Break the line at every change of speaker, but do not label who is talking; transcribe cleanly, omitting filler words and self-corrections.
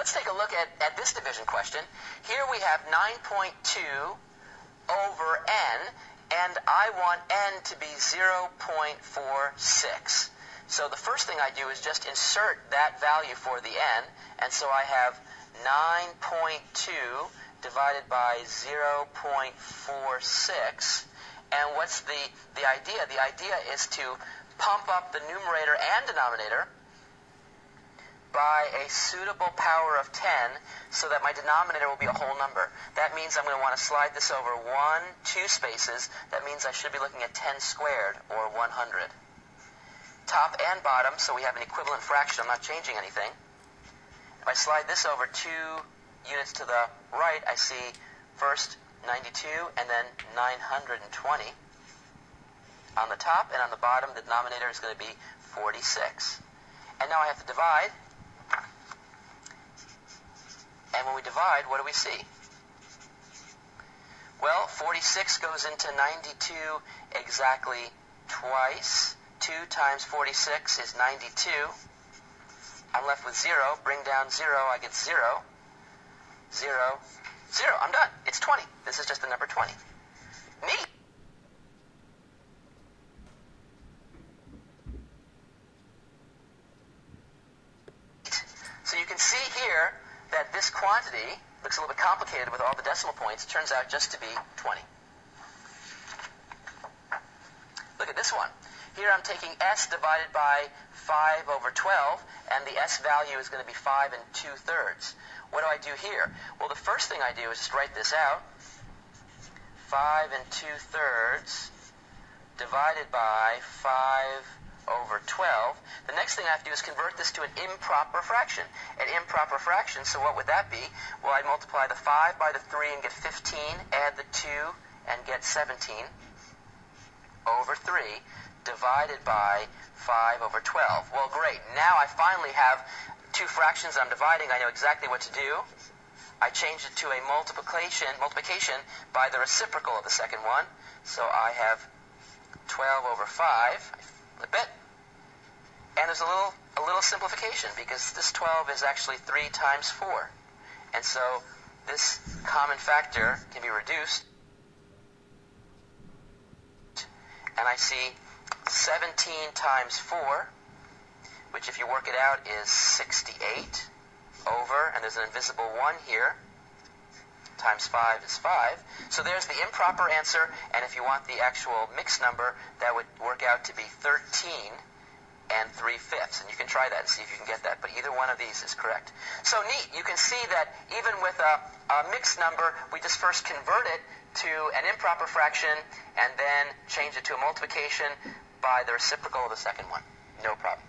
let's take a look at this division question. Here we have 9.2 over n, and I want n to be 0.46. So the first thing I do is just insert that value for the n, and so I have 9.2 divided by 0.46. And what's the idea? The idea is to pump up the numerator and denominator by a suitable power of 10 so that my denominator will be a whole number. That means I'm going to want to slide this over 2 spaces. That means I should be looking at 10 squared, or 100. Top and bottom, so we have an equivalent fraction. I'm not changing anything. If I slide this over 2 units to the right, I see first 92 and then 920 on the top, and on the bottom the denominator is going to be 46. And now I have to divide. And when we divide, what do we see? Well, 46 goes into 92 exactly twice. 2 times 46 is 92. I'm left with 0. Bring down 0, I get 0. 0, 0. I'm done. It's 20. This is just the number 20. Neat. So you can see here that this quantity looks a little bit complicated with all the decimal points. It turns out just to be 20. Look at this one. Here I'm taking s divided by 5 over 12, and the s value is going to be 5 2/3. What do I do here? Well, the first thing I do is just write this out. 5 2/3 divided by 5 over 12. The next thing I have to do is convert this to an improper fraction. An improper fraction, so what would that be? Well, I'd multiply the 5 by the 3 and get 15, add the 2 and get 17 over 3 divided by 5 over 12. Well, great. Now I finally have 2 fractions I'm dividing. I know exactly what to do. I change it to a multiplication by the reciprocal of the second one. So I have 12 over 5. Flip it. And there's a little simplification, because this 12 is actually 3 times 4. And so this common factor can be reduced. And I see 17 times 4, which if you work it out is 68 over, and there's an invisible 1 here, times 5 is 5. So there's the improper answer, and if you want the actual mixed number, that would work out to be 13 3/5. And you can try that and see if you can get that, but either one of these is correct. So neat. You can see that even with a mixed number, we just first convert it to an improper fraction and then change it to a multiplication by the reciprocal of the second one. No problem.